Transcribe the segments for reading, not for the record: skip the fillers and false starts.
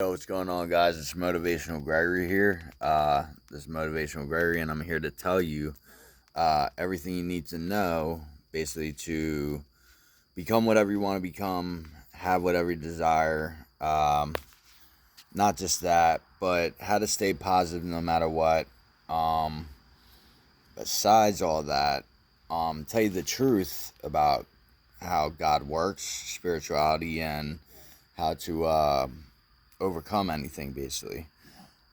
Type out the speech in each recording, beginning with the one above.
Yo, what's going on, guys? It's Motivational Gregory here. This is Motivational Gregory, and I'm here to tell you everything you need to know, basically, to become whatever you want to become, have whatever you desire. Not just that, but how to stay positive no matter what. Um, Besides all that, tell you the truth about how God works, spirituality, and how to overcome anything, basically.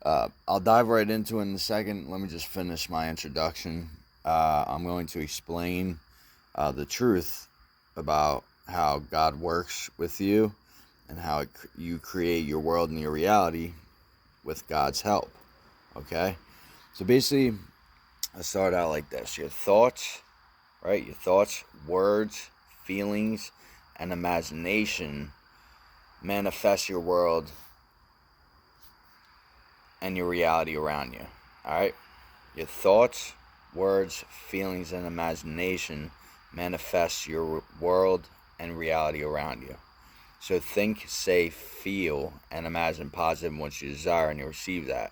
I'll dive right into it in a second. Let me just finish my introduction. I'm going to explain the truth about how God works with you and how you create your world and your reality with God's help. Okay? So basically, I start out like this: your thoughts, right? Your thoughts, words, feelings, and imagination manifest your world and your reality around you. Alright? Your thoughts, words, feelings, and imagination manifest your world and reality around you. So think, say, feel, and imagine positive and what you desire, and you'll receive that.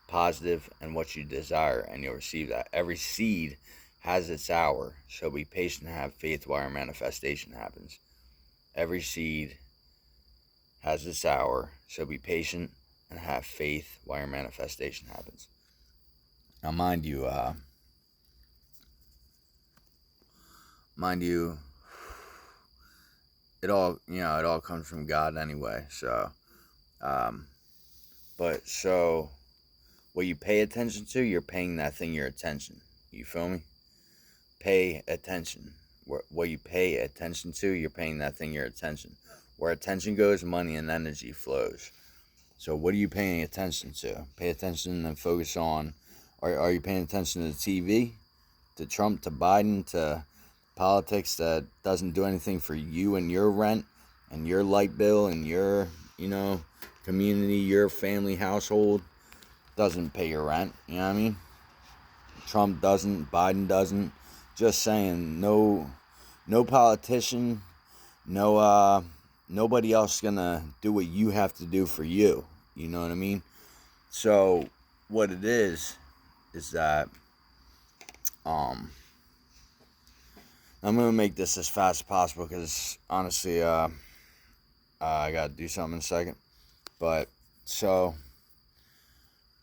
Positive and what you desire, and you'll receive that. Every seed has its hour, so be patient and have faith while your manifestation happens. Every seed has its hour, so be patient and have faith while your manifestation happens. Now, mind you, it all comes from God anyway. So, um, so what you pay attention to, you're paying that thing your attention. You feel me? Pay attention. What you pay attention to, you're paying that thing your attention. Where attention goes, money and energy flows. So what are you paying attention to? Pay attention and focus on. Are you paying attention to the TV, to Trump, to Biden, to politics that doesn't do anything for you and your rent and your light bill and your, community, your family, household? Doesn't pay your rent, you know what I mean? Trump doesn't, Biden doesn't. Just saying, no politician, nobody else gonna do what you have to do for you. You know what I mean? So what it is that I'm gonna make this as fast as possible because honestly, I gotta do something in a second. But so,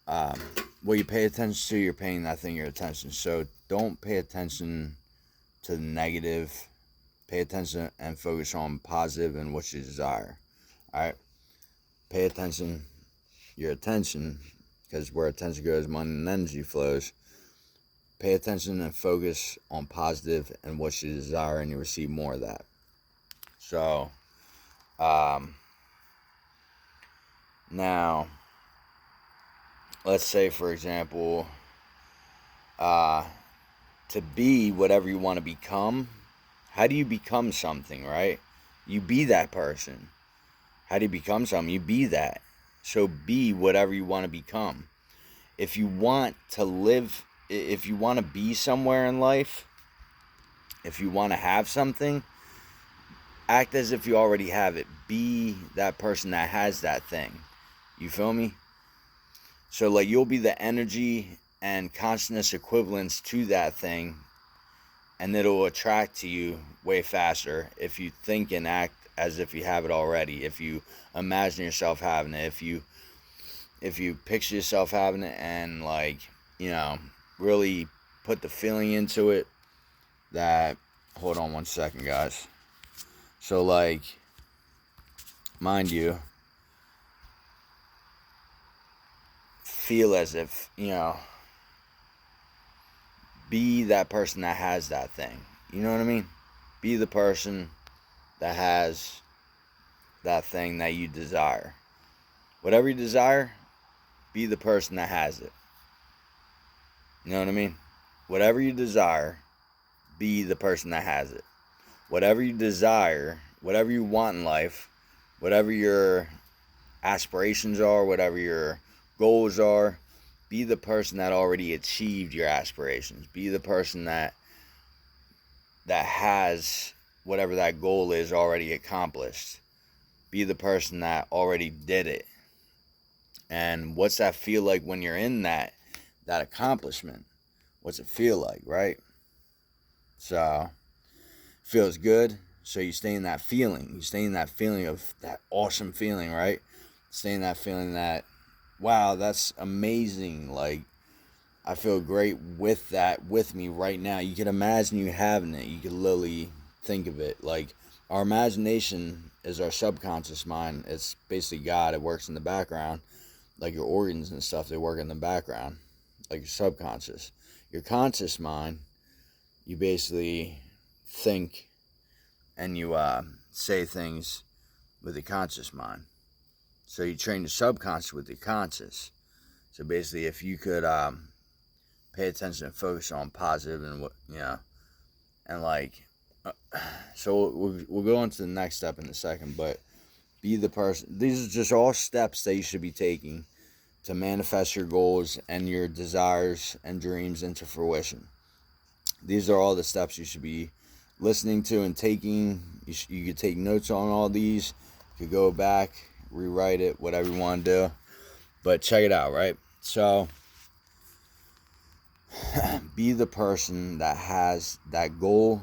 what you pay attention to, you're paying that thing your attention. So don't pay attention to the negative. Pay attention and focus on positive and what you desire. All right. Pay attention, your attention, because where attention goes, money and energy flows. Pay attention and focus on positive and what you desire, and you receive more of that. So, now, let's say, for example, to be whatever you want to become. How do you become something, right? You be that person. How do you become something? You be that. So be whatever you want to become. If you want to live, if you want to be somewhere in life, if you want to have something, act as if you already have it. Be that person that has that thing. You feel me? So like you'll be the energy and consciousness equivalents to that thing, and it'll attract to you way faster if you think and act as if you have it already. If you imagine yourself having it, if you picture yourself having it, and really put the feeling into it. That, hold on one second, guys. So mind you, feel as if, be that person that has that thing. You know what I mean? Be the person that has that thing that you desire. Whatever you desire, be the person that has it. You know what I mean? Whatever you desire, be the person that has it. Whatever you desire, whatever you want in life, whatever your aspirations are, whatever your goals are, be the person that already achieved your aspirations. Be the person that has whatever that goal is already accomplished. Be the person that already did it. And what's that feel like when you're in that accomplishment? What's it feel like, right? So, feels good. So you stay in that feeling. You stay in that feeling of that awesome feeling, right? Stay in that feeling that, wow, that's amazing. Like, I feel great with that with me right now. You can imagine you having it. You can literally think of it. Like, our imagination is our subconscious mind. It's basically God. It works in the background. Like your organs and stuff, they work in the background. Like your subconscious. Your conscious mind, you basically think and you say things with the conscious mind. So you train your subconscious with your conscious. So basically, if you could pay attention and focus on positive and what, and like, so we'll go on to the next step in a second, but be the person. These are just all steps that you should be taking to manifest your goals and your desires and dreams into fruition. These are all the steps you should be listening to and taking. You could take notes on all these. You could go back, rewrite it, whatever you want to do. But check it out, right? So, be the person that has that goal,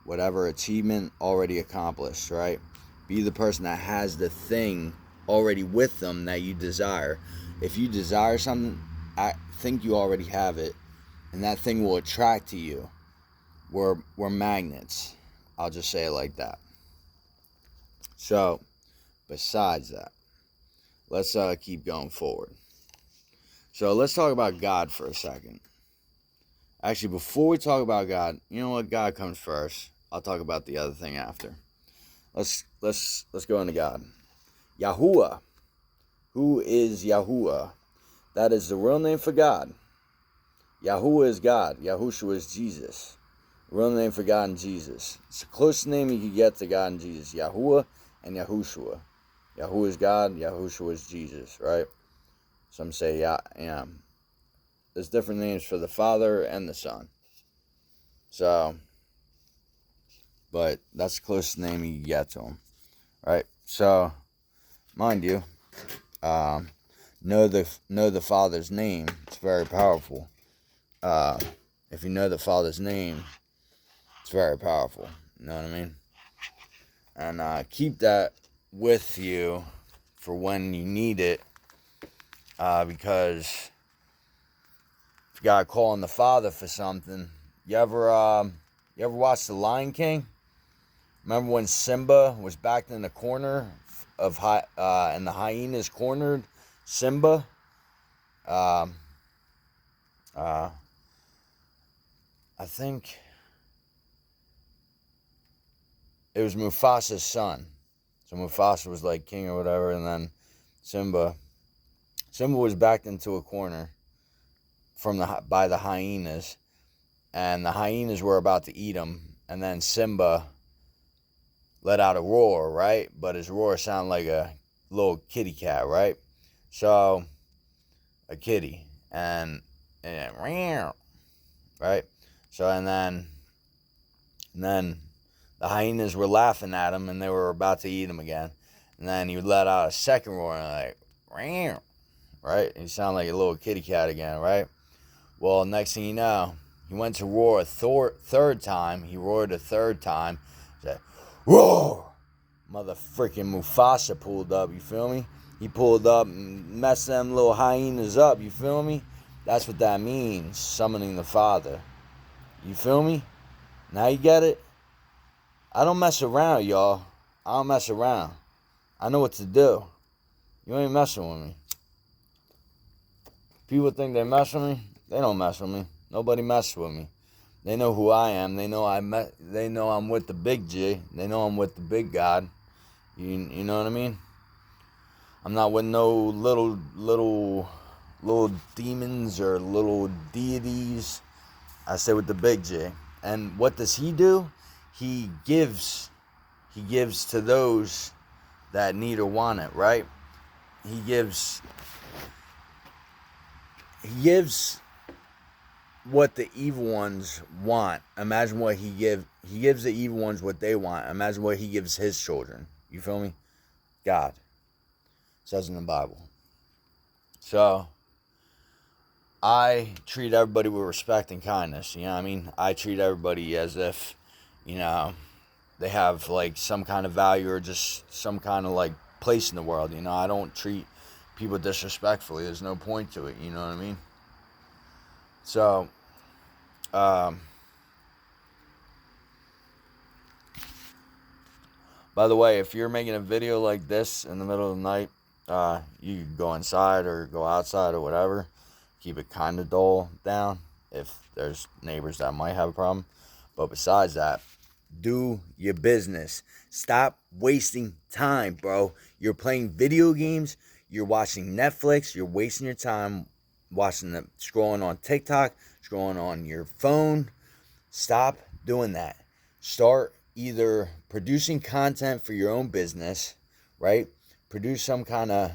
whatever achievement already accomplished, right? Be the person that has the thing already with them that you desire. If you desire something, I think you already have it, and that thing will attract to you. We're magnets. I'll just say it like that. So, besides that, let's keep going forward. So let's talk about God for a second. Actually, before we talk about God, you know what? God comes first. I'll talk about the other thing after. Let's go into God. Yahuwah. Who is Yahuwah? That is the real name for God. Yahuwah is God. Yahushua is Jesus. The real name for God and Jesus. It's the closest name you can get to God and Jesus. Yahuwah and Yahushua. Yahuwah is God. Yahushua is Jesus, right? Some say, yeah. There's different names for the Father and the Son. So, but that's the closest name you can get to him, right? So, mind you, know the Father's name. It's very powerful. If you know the Father's name, it's very powerful. You know what I mean? And keep that with you for when you need it, because if you gotta call on the Father for something, you ever watch The Lion King? Remember when Simba was backed in the corner of and the hyenas cornered Simba? I think it was Mufasa's son. So Mufasa was like king or whatever, and then Simba was backed into a corner by the hyenas, and the hyenas were about to eat him, and then Simba let out a roar, right? But his roar sounded like a little kitty cat, right? So, a kitty, and right? So, and then the hyenas were laughing at him, and they were about to eat him again. And then he let out a second roar, and like, right? And he sounded like a little kitty cat again, right? Well, next thing you know, he went to roar a third time. He roared a third time. He said, roar! Mother freaking Mufasa pulled up, you feel me? He pulled up and messed them little hyenas up, you feel me? That's what that means, summoning the Father. You feel me? Now you get it? I don't mess around, y'all. I don't mess around. I know what to do. You ain't messing with me. People think they mess with me. They don't mess with me. Nobody messes with me. They know who I am. They know They know I'm with the big G. They know I'm with the big God. You know what I mean? I'm not with no little demons or little deities. I stay with the big J. And what does he do? He gives to those that need or want it, right? He gives what the evil ones want. Imagine what he gives the evil ones what they want. Imagine what he gives his children. You feel me? God. It says in the Bible. So I treat everybody with respect and kindness. You know what I mean? I treat everybody as if, you know, they have like some kind of value or just some kind of like place in the world. You know, I don't treat people disrespectfully. There's no point to it. You know what I mean? So, um, by the way, if you're making a video like this in the middle of the night, you can go inside or go outside or whatever. Keep it kind of dull down if there's neighbors that might have a problem. But besides that, do your business. Stop wasting time, bro. You're playing video games. You're watching Netflix. You're wasting your time scrolling on TikTok, scrolling on your phone. Stop doing that. Start either producing content for your own business, right? Produce some kind of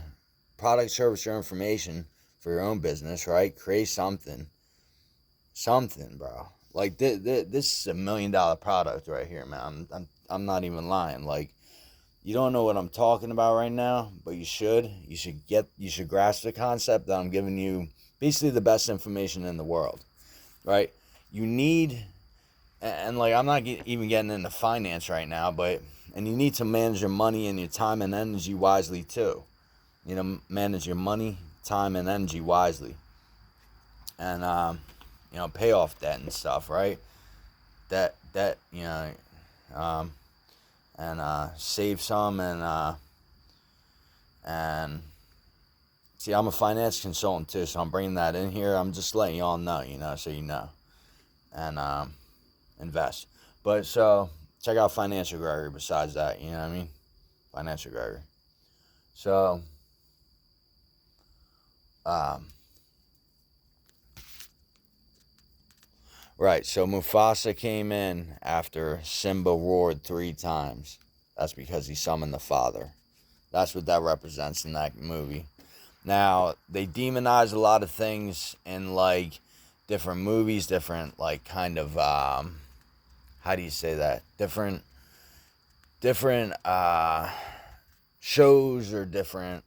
product, service, or information for your own business, right? Create something, bro. Like this is $1 million product right here, man. I'm not even lying. Like, you don't know what I'm talking about right now, but you should. You should grasp the concept that I'm giving you. Basically, the best information in the world, right? You need, and like, I'm not even getting into finance right now, and you need to manage your money and your time and energy wisely too. You know, manage your money, time, and energy wisely, and you know, pay off debt and stuff, right? Debt, you know, and save some, and see, I'm a finance consultant too, so I'm bringing that in here. I'm just letting y'all know, you know, so you know, and invest. But so check out Financial Gregory. Besides that, you know what I mean, Financial Gregory. So, right. So Mufasa came in after Simba roared 3 times. That's because he summoned the father. That's what that represents in that movie. Now, they demonize a lot of things in like different movies, different like kind of how do you say that? Different shows or different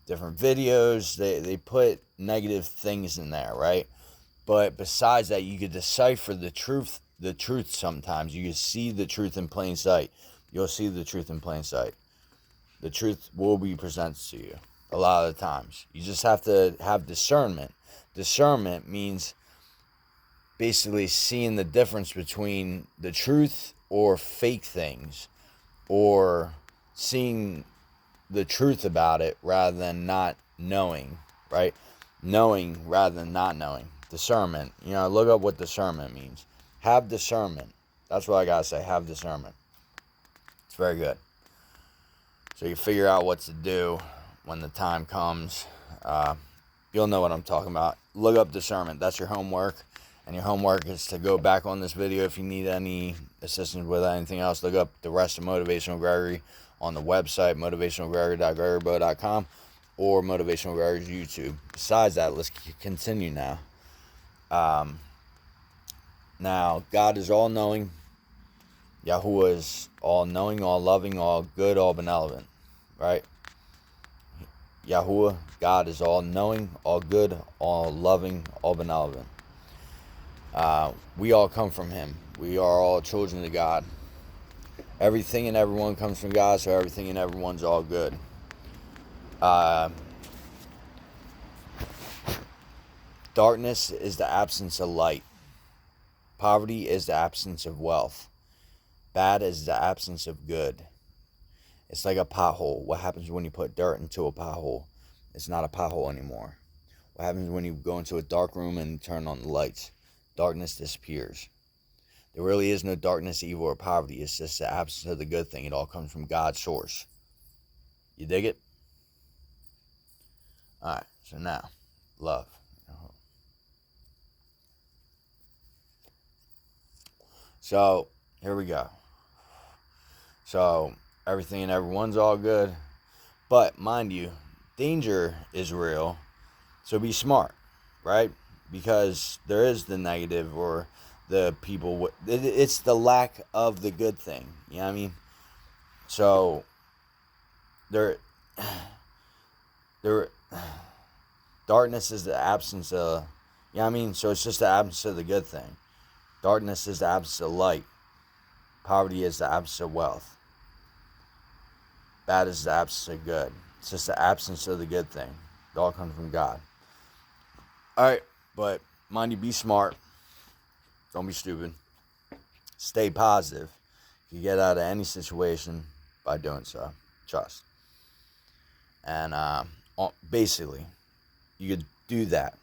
videos. They put negative things in there, right? But besides that, you could decipher the truth. The truth sometimes you can see the truth in plain sight. You'll see the truth in plain sight. The truth will be presented to you a lot of the times. You just have to have discernment. Discernment means basically seeing the difference between the truth or fake things, or seeing the truth about it rather than not knowing, right? Knowing rather than not knowing. Discernment. You know, look up what discernment means. Have discernment. That's what I gotta say. Have discernment. It's very good. So you figure out what to do when the time comes. You'll know what I'm talking about. Look up discernment. That's your homework. And your homework is to go back on this video. If you need any assistance with anything else, look up the rest of Motivational Gregory on the website, motivationalgregory.gregorybo.com, or Motivational Gregory's YouTube. Besides that, let's continue now. Now, God is all-knowing. Yahuwah is all-knowing, all-loving, all-good, all-benevolent, right? Yahuwah, God is all-knowing, all-good, all-loving, all-benevolent. We all come from Him. We are all children of God. Everything and everyone comes from God, so everything and everyone's all good. Darkness is the absence of light. Poverty is the absence of wealth. Bad is the absence of good. It's like a pothole. What happens when you put dirt into a pothole? It's not a pothole anymore. What happens when you go into a dark room and turn on the lights? Darkness disappears. There really is no darkness, evil, or poverty. It's just the absence of the good thing. It all comes from God's source. You dig it? Alright, so now, love. So, here we go. So, everything and everyone's all good. But, mind you, danger is real. So be smart, right? Because there is the negative, or the people, it's the lack of the good thing. You know what I mean? So, there Darkness is the absence of, you know what I mean? So it's just the absence of the good thing. Darkness is the absence of light. Poverty is the absence of wealth. Bad is the absence of good. It's just the absence of the good thing. It all comes from God. Alright, but mind you, be smart. Don't be stupid. Stay positive. You get out of any situation by doing so. Trust. And basically, you could do that.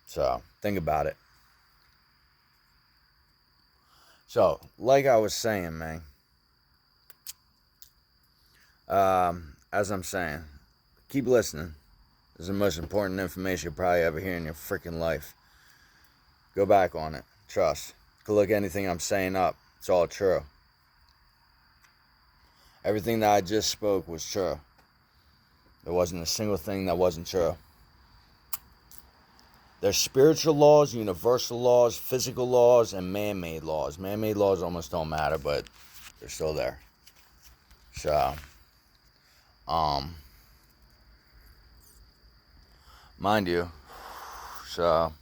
So, think about it. So, like I was saying, man. As I'm saying, keep listening. This is the most important information you'll probably ever hear in your freaking life. Go back on it. Trust. Go look anything I'm saying up. It's all true. Everything that I just spoke was true. There wasn't a single thing that wasn't true. There's spiritual laws, universal laws, physical laws, and man-made laws. Man-made laws almost don't matter, but they're still there. So, mind you, so,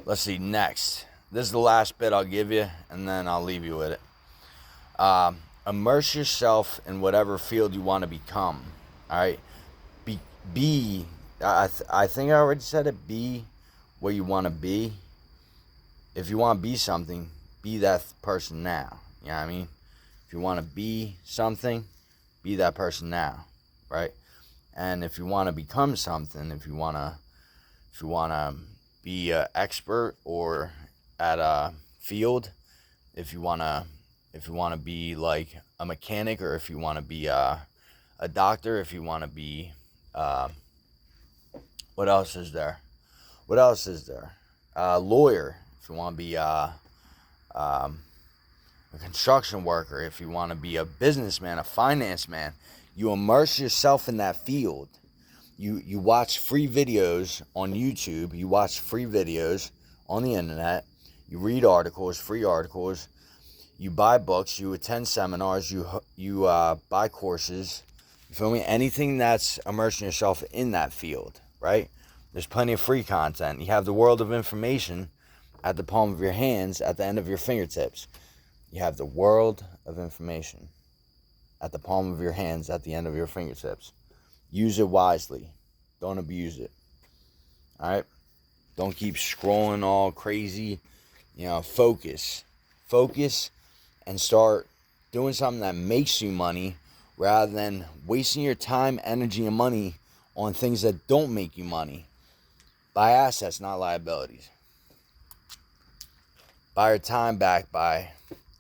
let's see, next. This is the last bit I'll give you, and then I'll leave you with it. Immerse yourself in whatever field you want to become. All right? I think I already said it, be where you want to be. If you want to be something, be that person now. You know what I mean? If you want to be something, be that person now, right? And if you want to become something, if you want to be an expert or at a field, if you want to be like a mechanic, or if you want to be a doctor, if you want to be what else is there? A lawyer, if you want to be a construction worker, if you want to be a businessman, a finance man, you immerse yourself in that field. You watch free videos on YouTube. You watch free videos on the internet. You read articles, free articles. You buy books. You attend seminars. You buy courses. You feel me? Anything that's immersing yourself in that field, right? There's plenty of free content. You have the world of information at the palm of your hands, at the end of your fingertips. You have the world of information at the palm of your hands, at the end of your fingertips. Use it wisely. Don't abuse it. All right? Don't keep scrolling all crazy. Focus. Focus and start doing something that makes you money rather than wasting your time, energy, and money on things that don't make you money. Buy assets, not liabilities. Buy your time back by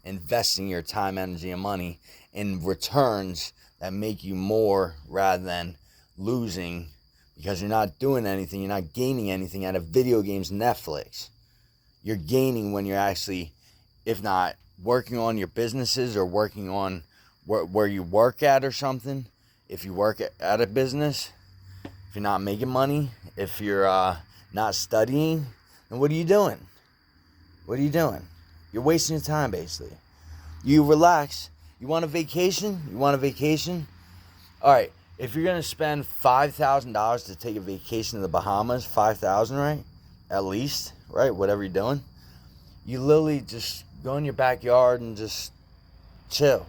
investing your time, energy, and money in returns that make you more rather than losing because you're not doing anything, you're not gaining anything out of video games, Netflix. You're gaining when you're actually, if not working on your businesses or working on where you work at or something. If you work at a business, if you're not making money, if you're not studying, then what are you doing? What are you doing? You're wasting your time, basically. You relax. You want a vacation? All right. If you're going to spend $5,000 to take a vacation to the Bahamas, $5,000, right? At least, right? Whatever you're doing. You literally just go in your backyard and just chill.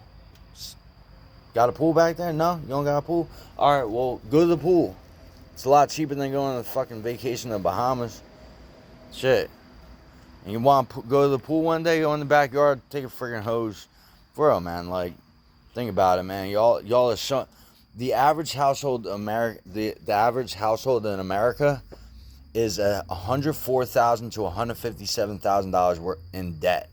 Got a pool back there? No? You don't got a pool? All right, well, go to the pool. It's a lot cheaper than going on a fucking vacation to the Bahamas. Shit. And you want to go to the pool one day, go in the backyard, take a freaking hose. For real, man. Like, think about it, man. Y'all are so... The average household the average household in America is $104,000 to $157,000 in debt.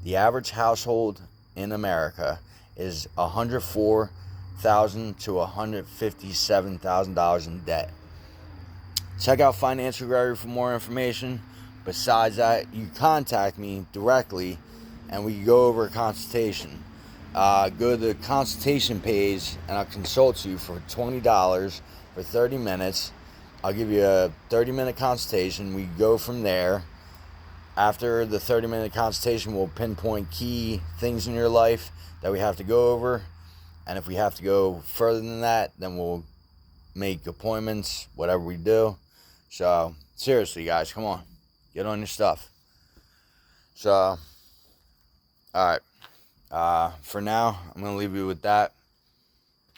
The average household in America is $104,000 to $157,000 in debt. Check out Financial Gary for more information. Besides that, you contact me directly and we can go over a consultation. Go to the consultation page and I'll consult you for $20 for 30 minutes. I'll give you a 30-minute consultation. We go from there. After the 30-minute consultation, we'll pinpoint key things in your life that we have to go over. And if we have to go further than that, then we'll make appointments, whatever we do. So, seriously, guys, come on. Get on your stuff. So, alright. For now, I'm going to leave you with that.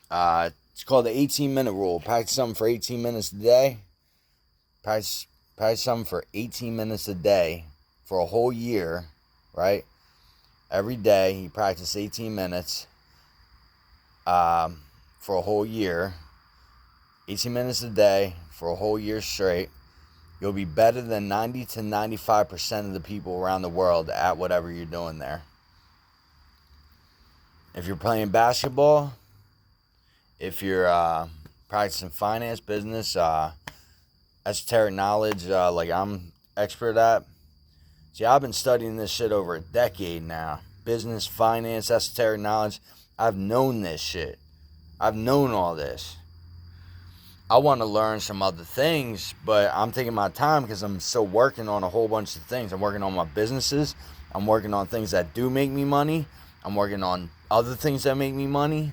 It's called the 18-minute rule. Practice something for 18 minutes a day. Practice something for 18 minutes a day for a whole year, right? Every day, you practice 18 minutes for a whole year. 18 minutes a day for a whole year straight. You'll be better than 90 to 95% of the people around the world at whatever you're doing there. If you're playing basketball, if you're practicing finance, business, esoteric knowledge, like I'm expert at. See, I've been studying this shit over a decade now. Business, finance, esoteric knowledge. I've known this shit. I've known all this. I want to learn some other things, but I'm taking my time because I'm still working on a whole bunch of things. I'm working on my businesses. I'm working on things that do make me money. I'm working on other things that make me money.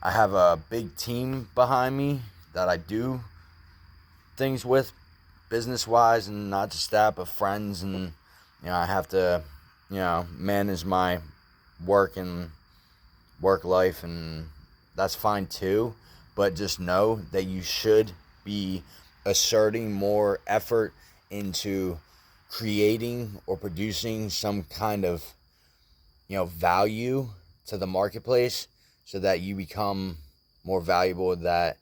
I have a big team behind me that I do things with, business-wise, and not just that, but friends. And, I have to, manage my work and work life, and that's fine too. But just know that you should be asserting more effort into creating or producing some kind of, value to the marketplace so that you become more valuable, that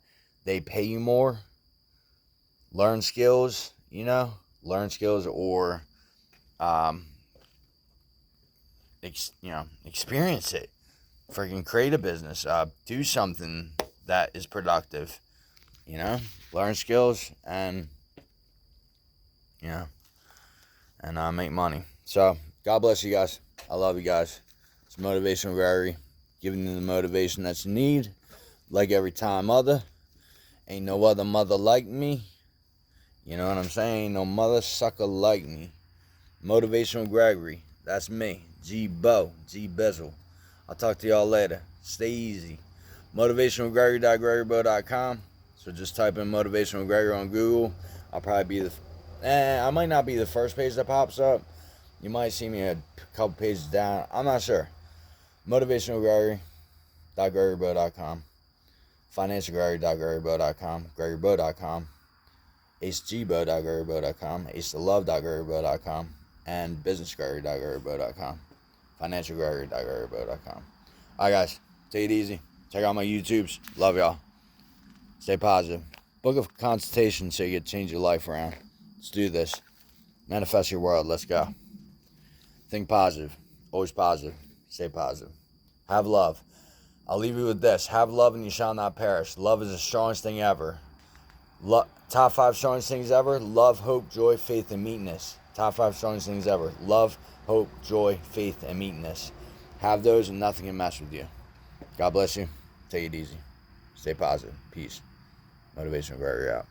they pay you more. Learn skills, or, experience it. Freaking create a business. Do something that is productive. Learn skills and, and make money. So, God bless you guys. I love you guys. It's Motivational Gregory, giving you the motivation that you need. Like every time other. Ain't no other mother like me. You know what I'm saying? Ain't no mother sucker like me. Motivational Gregory. That's me. G-Bo. G-Bizzle. I'll talk to y'all later. Stay easy. MotivationalGregory.GregoryBo.com. So just type in Motivational Gregory on Google. I'll probably be I might not be the first page that pops up. You might see me a couple pages down. I'm not sure. MotivationalGregory.GregoryBo.com. FinancialGregory.GregoryBo.com. GregoryBo.com. AceGbo.GregoryBo.com. AceToLove.GregoryBo.com. And BusinessGregory.GregoryBo.com. FinancialGregory.GregoryBo.com. Alright, guys. Take it easy. Check out my YouTubes. Love y'all. Stay positive. Book a consultation so you can change your life around. Let's do this. Manifest your world. Let's go. Think positive. Always positive. Stay positive. Have love. I'll leave you with this. Have love and you shall not perish. Love is the strongest thing ever. Top 5 strongest things ever. Love, hope, joy, faith, and meekness. Top 5 strongest things ever. Love, hope, joy, faith, and meekness. Have those and nothing can mess with you. God bless you. Take it easy. Stay positive. Peace. Motivational Gregory out.